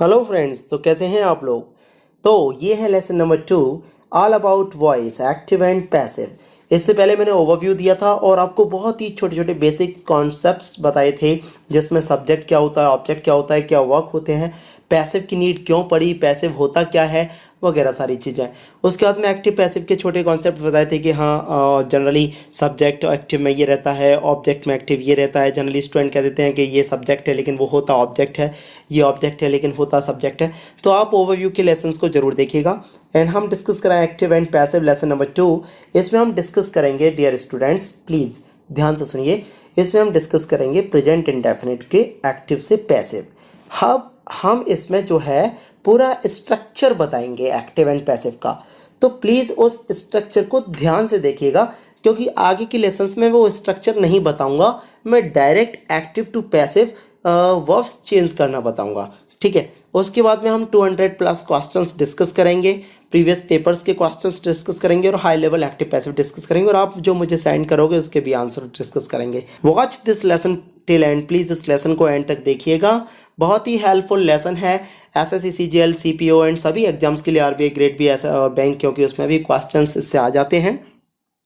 Hello friends, तो कैसे हैं आप लोग। तो ये है lesson number 2, all about voice active and passive. इससे पहले मैंने ओवरव्यू दिया था और आपको बहुत ही छोटे छोटे बेसिक्स कॉन्सेप्ट्स बताए थे, जिसमें सब्जेक्ट क्या होता है, ऑब्जेक्ट क्या होता है, क्या वर्क होते हैं, पैसिव की नीड क्यों पड़ी, पैसिव होता क्या है, वगैरह सारी चीज़ें। उसके बाद में एक्टिव पैसिव के छोटे कॉन्सेप्ट बताए थे कि हाँ जनरली सब्जेक्ट एक्टिव में ये रहता है, ऑब्जेक्ट में एक्टिव ये रहता है। जनरली स्टूडेंट कह देते हैं कि ये सब्जेक्ट है लेकिन वो होता ऑब्जेक्ट है, ये ऑब्जेक्ट है लेकिन होता सब्जेक्ट है। तो आप ओवरव्यू के लेसन्स को जरूर देखिएगा। एंड हम डिस्कस करें active and passive lesson number 2। इसमें हम डिस्कस करेंगे, डियर स्टूडेंट्स प्लीज़ ध्यान से सुनिए, इसमें हम डिस्कस करेंगे प्रेजेंट इंडेफिनिट के एक्टिव से पैसिव। हम इसमें जो है पूरा स्ट्रक्चर बताएंगे एक्टिव एंड पैसिव का। तो प्लीज़ उस स्ट्रक्चर को ध्यान से देखिएगा, क्योंकि आगे के लेसन्स में वो स्ट्रक्चर नहीं बताऊंगा, मैं direct active to passive verbs change करना बताऊंगा। ठीक है, उसके बाद में हम 200 प्लस क्वेश्चंस डिस्कस करेंगे, प्रीवियस पेपर्स के क्वेश्चंस डिस्कस करेंगे और high level active passive discuss करेंगे, और आप जो मुझे सेंड करोगे उसके भी आंसर डिस्कस करेंगे। Watch this lesson till end, please इस लेसन को एंड तक देखिएगा, बहुत ही हेल्पफुल लेसन है एसएससी सीजीएल सीपीओ एंड सभी एग्जाम्स के लिए, आरबीआई ग्रेड बी ऐसा और बैंक, क्योंकि उसमें भी क्वेश्चंस इससे आ जाते हैं।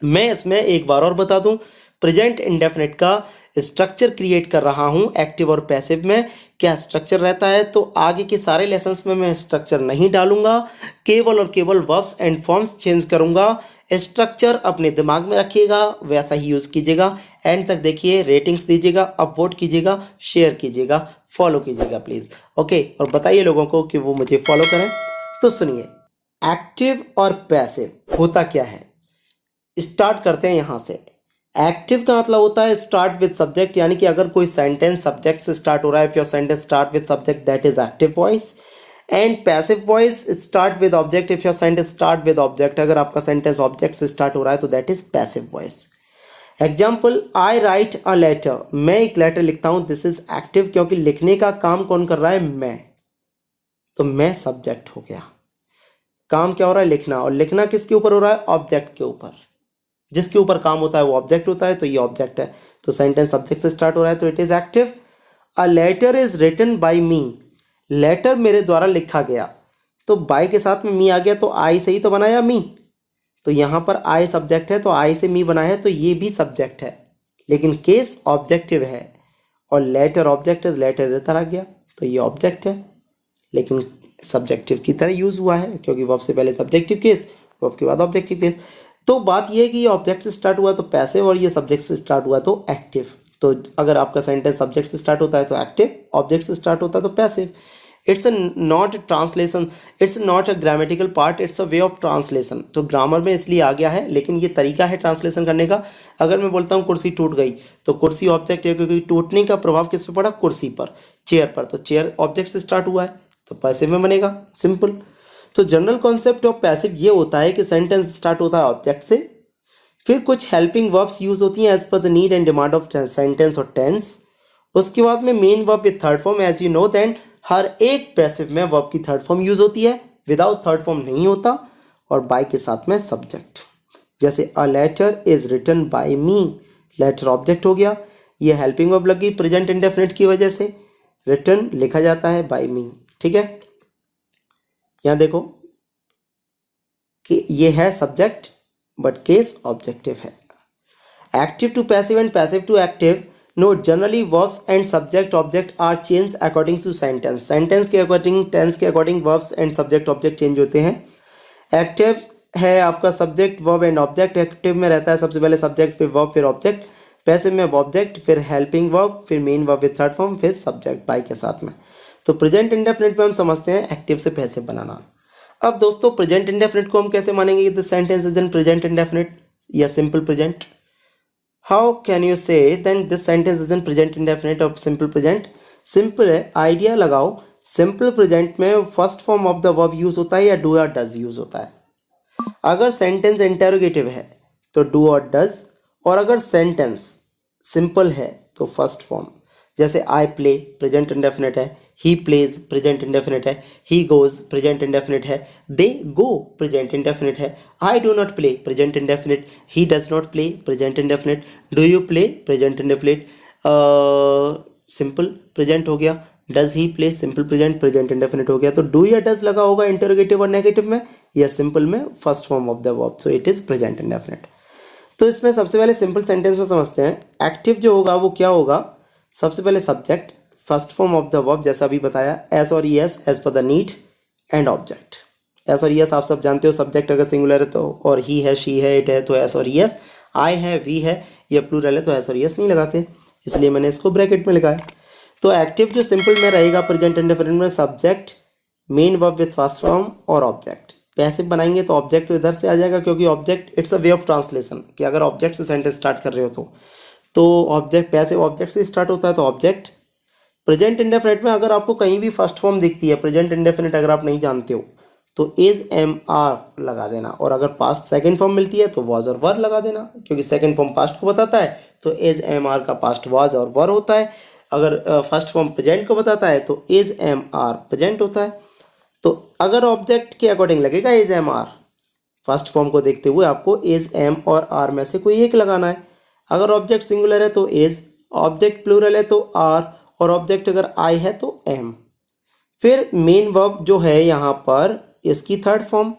मैं इसमें एक बार और बता दूं, प्रेजेंट इंडेफिनिट का स्ट्रक्चर क्रिएट कर रहा हूं एक्टिव और पैसिव में। क्या स्ट्रक्चर रहता है, तो आगे के सारे लेसन्स में मैं स्ट्रक्चर नहीं डालूंगा, केवल और केवल वर्ब्स एंड फॉर्म्स चेंज करूंगा। स्ट्रक्चर अपने दिमाग में रखिएगा, वैसा ही यूज़ कीजिएगा। एंड तक देखिए, रेटिंग्स दीजिएगा, अपवोट कीजिएगा, शेयर कीजिएगा, फॉलो कीजिएगा प्लीज़। ओके, और बताइए लोगों को कि वो मुझे फॉलो करें। तो सुनिए, एक्टिव और पैसिव होता क्या है, स्टार्ट करते हैं यहाँ से। एक्टिव का मतलब होता है स्टार्ट विद सब्जेक्ट, यानी कि अगर कोई सेंटेंस सब्जेक्ट से स्टार्ट हो रहा है, if your sentence start with subject that is active voice. And passive voice start with object, if your sentence start with object, अगर आपका सेंटेंस ऑब्जेक्ट से स्टार्ट हो रहा है तो that is passive voice. Example, I write a letter, मैं एक letter लिखता हूं, दिस इज एक्टिव, क्योंकि लिखने का काम कौन कर रहा है, मैं। तो मैं सब्जेक्ट हो गया, काम क्या हो रहा है, लिखना, और लिखना किसके ऊपर हो रहा है, ऑब्जेक्ट के ऊपर। जिसके ऊपर काम होता है वो ऑब्जेक्ट होता है, तो ये ऑब्जेक्ट है। तो सेंटेंस सब्जेक्ट से स्टार्ट हो रहा है तो it is active. A letter is written by me, letter मेरे द्वारा लिखा गया, तो बाय के साथ में मी आ गया, तो आई से ही तो बनाया मी, तो यहाँ पर आई सब्जेक्ट है, तो आई से मी बना है, तो ये भी सब्जेक्ट है, लेकिन केस ऑब्जेक्टिव है। और लेटर ऑब्जेक्ट है, लेटर इधर आ गया, तो ये ऑब्जेक्ट है, लेकिन सब्जेक्टिव की तरह यूज हुआ है, क्योंकि वर्ब से पहले सब्जेक्टिव केस, वर्ब के बाद ऑब्जेक्टिव केस। तो बात यह है कि ये ऑब्जेक्ट से स्टार्ट हुआ तो पैसिव, और ये सब्जेक्ट से स्टार्ट हुआ तो एक्टिव। तो अगर आपका सेंटेंस सब्जेक्ट से स्टार्ट होता है तो एक्टिव, ऑब्जेक्ट से स्टार्ट होता है तो passive. It's not translation, it's not a grammatical part, it's a way of translation. तो ग्रामर में इसलिए आ गया है, लेकिन ये तरीका है ट्रांसलेशन करने का। अगर मैं बोलता हूँ कुर्सी टूट गई, तो कुर्सी ऑब्जेक्ट है, क्योंकि टूटने का प्रभाव किस पे पड़ा, कुर्सी पर, चेयर पर, तो चेयर ऑब्जेक्ट से स्टार्ट हुआ है तो पैसिव में बनेगा, सिंपल। तो जनरल कॉन्सेप्ट ऑफ पैसिव ये होता है कि सेंटेंस स्टार्ट होता है ऑब्जेक्ट से, फिर कुछ हेल्पिंग वर्ब्स यूज होती हैं as per the need and demand of sentence और टेंस। उसके बाद में main verb with third form, as you know then हर एक पैसिव में वर्ब की थर्ड फॉर्म यूज होती है, विदाउट थर्ड फॉर्म नहीं होता। और बाय के साथ में सब्जेक्ट, जैसे a letter is written by me, letter object हो गया, ये हेल्पिंग वर्ब लग गई प्रेजेंट इंडेफिनिट की वजह से, रिटन लिखा जाता है बाय मी। ठीक है, यहां देखो कि ये है सब्जेक्ट बट केस ऑब्जेक्टिव है। Active to passive and passive to active, note generally verbs and subject object are change according to sentence, sentence के अकॉर्डिंग, टेंस के according verbs and subject object change होते हैं। Active है आपका subject verb and object, active में रहता है सबसे पहले सब्जेक्ट, फिर वर्ब, फिर ऑब्जेक्ट। पैसिव में ऑब्जेक्ट, फिर हेल्पिंग वर्ब, फिर main verb with third form, फिर सब्जेक्ट बाय के साथ में। तो प्रेजेंट इंडेफिनिट में हम समझते हैं एक्टिव से पैसिव बनाना। अब दोस्तों प्रेजेंट इंडेफिनिट को हम कैसे मानेंगे, the sentence is in present indefinite या simple present. How can you say then this sentence is in present indefinite और सिंपल प्रेजेंट। सिंपल है, आइडिया लगाओ, सिंपल प्रेजेंट में first form of the verb use होता है या do और does use होता है। अगर सेंटेंस इंटेरोगेटिव है तो डू और डज, और अगर सेंटेंस सिंपल है तो फर्स्ट फॉर्म। जैसे आई प्ले प्रेजेंट इंडेफिनिट है, ही प्लेज प्रेजेंट इंडेफिनिट है, ही गोज प्रेजेंट इंडेफिनिट है, दे गो प्रेजेंट इंडेफिनिट है, I do not play present indefinite, he does not play present indefinite, do you play present indefinite, simple present हो गया। Does he play, simple present, present indefinite हो गया। तो do या does लगा होगा इंटरोगेटिव और नेगेटिव में, या सिंपल में first form of the verb, so it is present indefinite. तो इसमें सबसे पहले सिंपल सेंटेंस में समझते हैं। एक्टिव जो होगा वो क्या होगा, सबसे पहले subject, first form of the verb जैसा अभी बताया, एस और ES as per the need, and object. S और ईएस आप सब जानते हो, सब्जेक्ट अगर सिंगुलर है तो, और ही है, शी है, इट है तो एस और ईएस, आई है, वी है, या प्लूरल है तो एस और ईएस नहीं लगाते, इसलिए मैंने इसको ब्रैकेट में लिखा है। तो एक्टिव जो सिंपल में रहेगा प्रेजेंट इंडेफिनिट में, subject, main verb with first form और ऑब्जेक्ट। पैसिव बनाएंगे तो ऑब्जेक्ट तो इधर से आ जाएगा, क्योंकि object it's a way of translation, कि अगर ऑब्जेक्ट से सेंटेंस स्टार्ट कर रहे हो तो ऑब्जेक्ट, पैसिव ऑब्जेक्ट से स्टार्ट होता है तो ऑब्जेक्ट। प्रेजेंट इंडेफिनिट में अगर आपको कहीं भी फर्स्ट फॉर्म दिखती है, प्रेजेंट इंडेफिनिट अगर आप नहीं जानते हो तो इज एम आर लगा देना, और अगर पास्ट सेकंड फॉर्म मिलती है तो वॉज और वर लगा देना, क्योंकि सेकंड फॉर्म पास्ट को बताता है तो इज एम आर का पास्ट वॉज और वर होता है। अगर फर्स्ट फॉर्म प्रेजेंट को बताता है तो इज एम आर प्रेजेंट होता है। तो अगर ऑब्जेक्ट के अकॉर्डिंग लगेगा is am are, first form को देखते हुए आपको इज एम और आर में से कोई एक लगाना है। अगर ऑब्जेक्ट सिंगुलर है तो इज, ऑब्जेक्ट प्लूरल है तो आर, और ऑब्जेक्ट अगर आई है तो एम। फिर मेन वर्ब जो है यहाँ पर, इसकी थर्ड फॉर्म,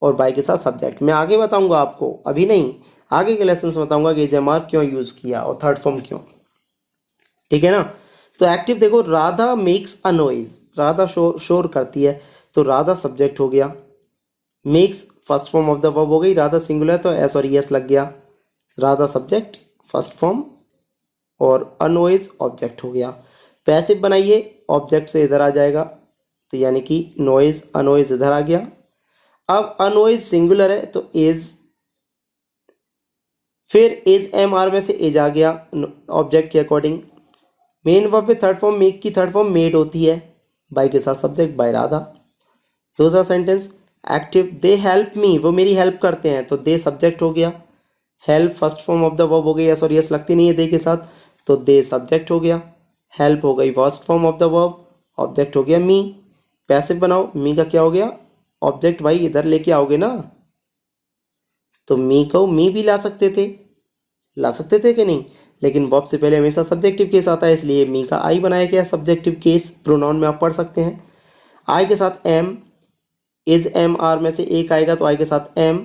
और बाई के साथ सब्जेक्ट। मैं आगे बताऊंगा आपको, अभी नहीं, आगे के लेसन में बताऊंगा कि इज एम आर क्यों यूज किया और थर्ड फॉर्म क्यों, ठीक है ना। तो एक्टिव देखो, Radha makes a noise, Radha शोर करती है, तो राधा सब्जेक्ट हो गया, makes first form of the verb हो गई, राधा सिंगुलर तो एस और एस लग गया, राधा सब्जेक्ट फर्स्ट फॉर्म, और अ नॉइज ऑब्जेक्ट हो गया। पैसिव बनाइए, ऑब्जेक्ट से इधर आ जाएगा, तो यानी कि नॉइज, अ नॉइज इधर आ गया। अब अ नॉइज सिंगुलर है तो इज, फिर इज एम आर में से इज आ गया ऑब्जेक्ट के अकॉर्डिंग। मेन वर्ब में थर्ड फॉर्म, मेक की थर्ड फॉर्म मेड होती है, बाई के साथ सब्जेक्ट, बाय राधा। दूसरा sentence active, they help me, वो मेरी हेल्प करते हैं, तो दे सब्जेक्ट हो गया, help first form of the verb हो गई, यस और यस लगती नहीं है दे के साथ, तो दे सब्जेक्ट हो गया, हेल्प हो गई first form of the verb, object हो गया मी। पैसिव बनाओ, मी का क्या हो गया, ऑब्जेक्ट भाई इधर लेके आओगे ना, तो मी को मी भी ला सकते थे कि नहीं, लेकिन वर्ब से पहले हमेशा सब्जेक्टिव केस आता है, इसलिए मी का आई बनाया गया सब्जेक्टिव केस, प्रोनाउन में आप पढ़ सकते हैं। आई के साथ एम, इज एम आर में से एक आएगा तो आई के साथ am,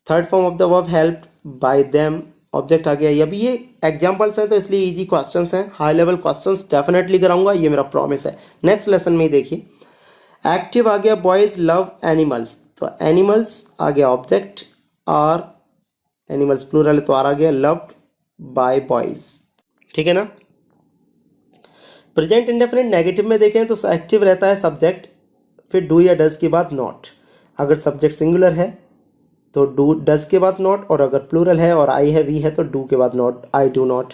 third form of the verb help by them, object आ गया। अभी ये एग्जांपल्स हैं तो इसलिए इजी क्वेश्चंस हैं, हाई लेवल क्वेश्चंस डेफिनेटली कराऊंगा, ये मेरा प्रॉमिस है। नेक्स्ट लेसन में ही देखिए, एक्टिव आ गया, बॉयज लव एनिमल्स, तो एनिमल्स आ गया ऑब्जेक्ट, आर, एनिमल्स प्लूरल तो आर आ गया, लव्ड बाय बॉयज, ठीक है ना। प्रेजेंट इंडेफिनिट नेगेटिव में देखें तो एक्टिव रहता है सब्जेक्ट, फिर डू या डज के बाद नॉट। अगर सब्जेक्ट सिंगुलर है तो डू डज के बाद नॉट, और अगर प्लूरल है और आई है, वी है, तो डू के बाद not, I do not.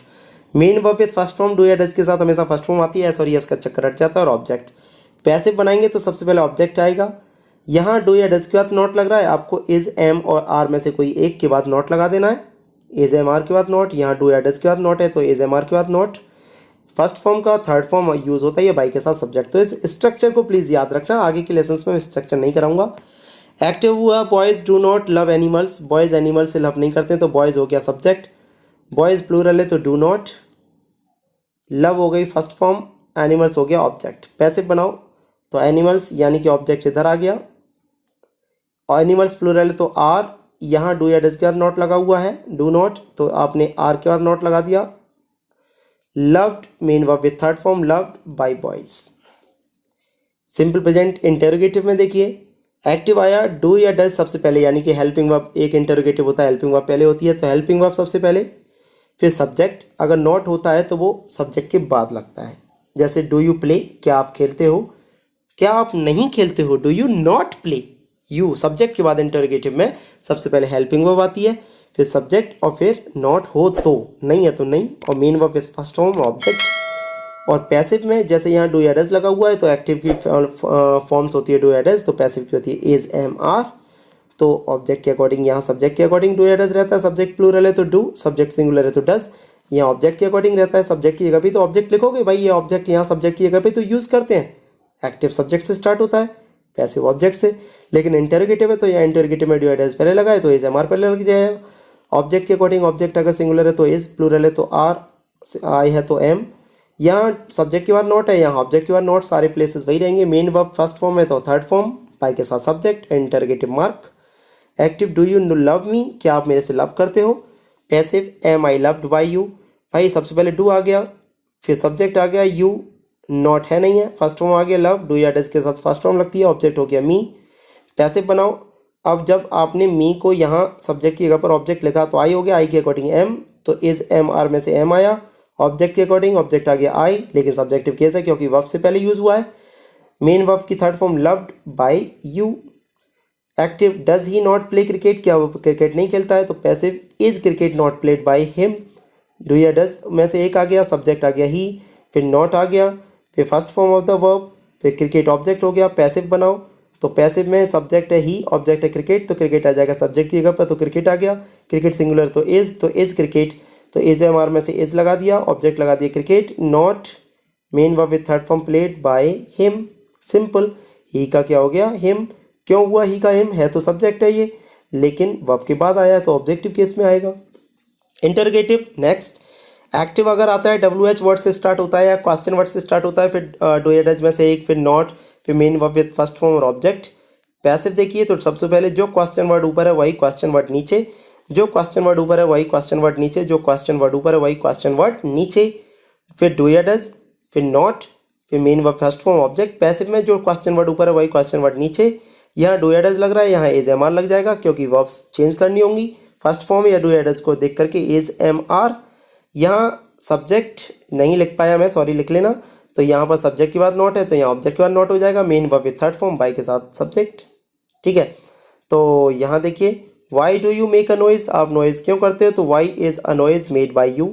Main verb with first form, do या डज के साथ हमेशा फर्स्ट फॉर्म आती है, सॉरी इसका चक्कर हट जाता है, और ऑब्जेक्ट। पैसिव बनाएंगे तो सबसे पहले ऑब्जेक्ट आएगा, यहाँ डू या डज के बाद नॉट लग रहा है, आपको इज एम और आर में से कोई एक के बाद नॉट लगा देना है, इज एम आर के बाद नॉट, यहाँ डू या डज के बाद नॉट है तो इज एम आर के बाद नॉट। फर्स्ट फॉर्म का थर्ड फॉर्म यूज होता है ये बाई के साथ सब्जेक्ट, तो इस स्ट्रक्चर को प्लीज़ याद रखना, आगे के लेसन में मैं स्ट्रक्चर नहीं कराऊंगा। एक्टिव हुआ, boys do not love animals, boys animal से लव नहीं करते, तो बॉयज़ हो गया सब्जेक्ट, बॉयज़ प्लूरल है तो डू नॉट, लव हो गई फर्स्ट फॉर्म, एनिमल्स हो गया ऑब्जेक्ट। पैसिव बनाओ तो एनिमल्स यानी कि ऑब्जेक्ट इधर आ गया, और एनिमल्स प्लूरल है तो आर, यहाँ डू या डज के बाद नॉट लगा हुआ है, डू नॉट, तो आपने आर के बाद नॉट लगा दिया। Loved main verb with third form, loved by boys. Simple present interrogative में देखिए, एक्टिव आया, डू या डज सबसे पहले, यानी कि हेल्पिंग वर्ब, एक इंटेरोगेटिव होता है हेल्पिंग वर्ब पहले होती है, तो हेल्पिंग वर्ब सबसे पहले, फिर सब्जेक्ट, अगर नॉट होता है तो वो सब्जेक्ट के बाद लगता है। जैसे डू यू प्ले, क्या आप खेलते हो, क्या आप नहीं खेलते हो, do you not play, you subject के बाद इंटेरोगेटिव में सबसे पहले हेल्पिंग वर्ब आती है, फिर सब्जेक्ट, और फिर नॉट हो तो, नहीं है तो नहीं, और main verb is first form object. और पैसिव में जैसे यहाँ डू या डज लगा हुआ है तो एक्टिव की फॉर्म्स होती है डू या डज, तो पैसिव की होती है इज एम आर, तो ऑब्जेक्ट के अकॉर्डिंग यहाँ सब्जेक्ट के अकॉर्डिंग डू या डज रहता है, सब्जेक्ट प्लूरल है तो डू, सब्जेक्ट सिंगुलर है तो डज, यहाँ ऑब्जेक्ट के अकॉर्डिंग रहता है, सब्जेक्ट की जगह पे तो ऑब्जेक्ट लिखोगे भाई, ये ऑब्जेक्ट यहाँ सब्जेक्ट की जगह पे तो यूज़ करते हैं, एक्टिव सब्जेक्ट से स्टार्ट होता है, पैसिव ऑब्जेक्ट से। लेकिन इंटेरोगेटिव है तो यहाँ इंटेरोगेटिव में डू या डज पहले लगा है तो इज एम आर पहले लग जाएगा, ऑब्जेक्ट के अकॉर्डिंग ऑब्जेक्ट अगर सिंगुलर है तो इज, प्लूरल है तो आर, आई है तो एम, यहाँ सब्जेक्ट के बाद नॉट है, यहाँ ऑब्जेक्ट के बाद नॉट, सारे प्लेसेस वही रहेंगे। मेन वर्ब फर्स्ट फॉर्म है तो थर्ड फॉर्म बाय के साथ subject, interrogative mark. Active, do you love me, क्या आप मेरे से लव करते हो। Passive, am I loved by you, भाई सबसे पहले डू आ गया, फिर सब्जेक्ट आ गया यू, नॉट है नहीं है, फर्स्ट फॉर्म आ गया लव, डू या डज के साथ फर्स्ट फॉर्म लगती है, ऑब्जेक्ट हो गया मी। पैसिव बनाओ, अब जब आपने मी को यहाँ सब्जेक्ट की जगह पर ऑब्जेक्ट लिखा तो आई हो गया, आई के अकॉर्डिंग एम, तो इज एम आर में से एम आया, ऑब्जेक्ट के अकॉर्डिंग ऑब्जेक्ट आ गया आई, लेकिन सब्जेक्टिव केस है क्योंकि वर्ब से पहले यूज हुआ है। मेन वर्ब की third form loved by you. Active, does he not play cricket, क्या वो क्रिकेट नहीं खेलता है, तो passive, is cricket not played by him. Do या डज में से एक आ गया, सब्जेक्ट आ गया ही, फिर नॉट आ गया, फिर first form of the verb, फिर क्रिकेट ऑब्जेक्ट हो गया। पैसिव बनाओ, तो पैसिव में सब्जेक्ट है ही, ऑब्जेक्ट है क्रिकेट, तो क्रिकेट आ जाएगा सब्जेक्ट की जगह पर, तो क्रिकेट आ गया। क्रिकेट सिंगुलर तो इज क्रिकेट, तो इज एम आर में से इज लगा दिया, ऑब्जेक्ट लगा दिया cricket. Not, main verb with third form played by him, simple. He का क्या हो गया, हिम, क्यों हुआ ही का हिम, है तो सब्जेक्ट है ये, लेकिन वर्ब के बाद आया तो ऑब्जेक्टिव केस में आएगा। Interrogative, next. एक्टिव अगर आता है डब्ल्यू एच वर्ड से स्टार्ट होता है या क्वेश्चन वर्ड से स्टार्ट होता है, फिर डू या डज में से एक, फिर नॉट, फिर main verb with first form और ऑब्जेक्ट। पैसिव देखिए तो सबसे पहले जो क्वेश्चन वर्ड ऊपर है वही क्वेश्चन वर्ड नीचे, जो क्वेश्चन वर्ड ऊपर है वही क्वेश्चन वर्ड नीचे, जो क्वेश्चन वर्ड ऊपर है वही क्वेश्चन वर्ड नीचे, फिर डू या डज, फिर नॉट, फिर main verb first form object. Passive में जो क्वेश्चन वर्ड ऊपर है वही क्वेश्चन वर्ड नीचे, यहाँ डू या डज लग रहा है, यहाँ इज एम आर लग जाएगा क्योंकि वर्ब्स चेंज करनी होंगी फर्स्ट फॉर्म या डू या डज को देख करके, इज एम आर। यहाँ सब्जेक्ट नहीं लिख पाया मैं, सॉरी, लिख लेना, तो यहाँ पर सब्जेक्ट के बाद नॉट है तो यहाँ ऑब्जेक्ट के बाद नॉट हो जाएगा, main verb with third form by के साथ सब्जेक्ट, ठीक है। तो यहाँ देखिए, why do you make a noise, आप नॉइज क्यों करते हो, तो why is a noise made by you.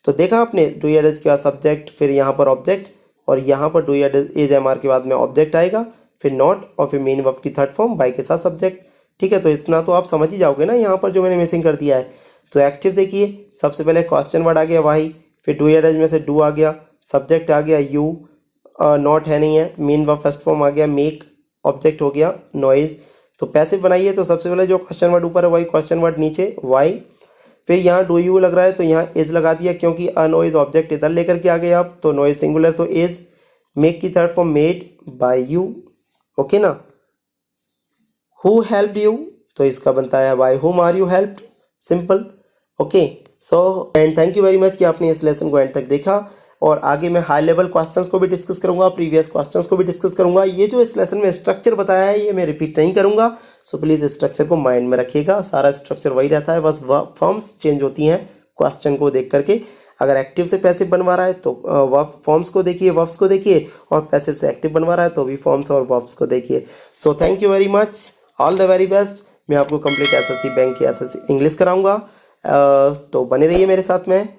तो देखा आपने, डू या डज के बाद सब्जेक्ट, फिर यहाँ पर ऑब्जेक्ट, और यहाँ पर डू या डज इज एम आर के बाद में ऑब्जेक्ट आएगा, फिर नॉट, और फिर मेन वर्ब की थर्ड फॉर्म बाय के साथ सब्जेक्ट, ठीक है। तो इतना तो आप समझ ही जाओगे ना यहाँ पर जो मैंने मिसिंग कर दिया है। तो एक्टिव देखिए, सबसे पहले क्वेश्चन वर्ड आ गया वाई, फिर डू या डज में से डू आ गया, सब्जेक्ट आ गया यू, नॉट है नहीं है, मेन वर्ब फर्स्ट फॉर्म आ गया मेक, ऑब्जेक्ट हो गया नॉइज। तो पैसिव बनाइए तो सबसे पहले जो क्वेश्चन वर्ड ऊपर है वही क्वेश्चन वर्ड नीचे वाई, फिर यहाँ डू यू लग रहा है तो यहाँ इज लगा दिया क्योंकि अ नॉइज ऑब्जेक्ट इधर लेकर के आ गए आप, तो नॉइज सिंगुलर तो इज, मेक की third form made by you, okay ना। हु हेल्प्ड यू, तो इसका बनता है by whom are you helped, simple, okay. So and thank you very much कि आपने इस लेसन को एंड तक देखा, और आगे मैं हाई लेवल क्वेश्चंस को भी डिस्कस करूंगा, प्रीवियस क्वेश्चंस को भी डिस्कस करूंगा। ये जो इस लेसन में स्ट्रक्चर बताया है ये मैं रिपीट नहीं करूंगा, सो प्लीज़ स्ट्रक्चर को माइंड में रखिएगा, सारा स्ट्रक्चर वही रहता है, बस फॉर्म्स चेंज होती हैं क्वेश्चन को देख करके। अगर एक्टिव से पैसिव बनवा रहा है तो वर्ब फॉर्म्स को देखिए, वर्ब्स को देखिए, और पैसिव से एक्टिव बनवा रहा है तो भी फॉर्म्स और वर्ब्स को देखिए। So thank you very much, all the very best. मैं आपको कंप्लीट एसएससी बैंक की एसएससी इंग्लिश कराऊंगा, तो बने रहिए मेरे साथ में।